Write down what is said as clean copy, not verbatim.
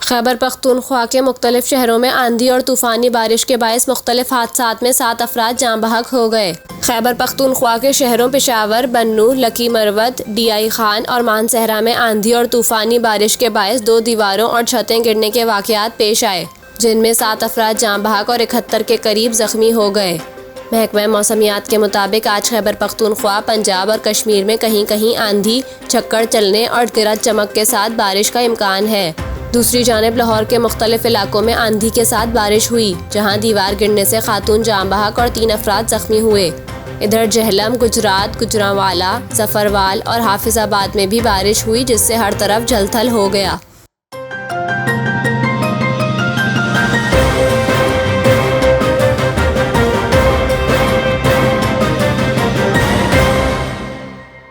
खैबर पख्तूनख्वा के मुख्तलिफ शहरों में आंधी और तूफ़ानी बारिश के बायस मुख्तलिफ हादसात में 7 अफराद जाँ बहक हो गए। खैबर पख्तूनख्वा के शहरों पेशावर, बन्नू, लकी मरवत, DI खान और मानसहरा में आंधी और तूफ़ानी बारिश के बायस 2 दीवारों और छतें गिरने के वाक़यात पेश आए, जिनमें 7 अफराद जाँ बहक और 71 के करीब ज़ख्मी हो गए। महकमा मौसमियात के मुताबिक आज खैबर पख्तूनख्वा, पंजाब और कश्मीर में कहीं कहीं आंधी, झक्कड़ चलने और गरज चमक के साथ बारिश का इम्कान है। दूसरी जानिब लाहौर के मुख्तलिफ इलाकों में आंधी के साथ बारिश हुई, जहां दीवार गिरने से खातून जाँ बहक और 3 अफराद जख्मी हुए। इधर जहलम, गुजरात, गुजरांवाला, जफरवाल और हाफिजाबाद में भी बारिश हुई, जिससे हर तरफ जलथल हो गया।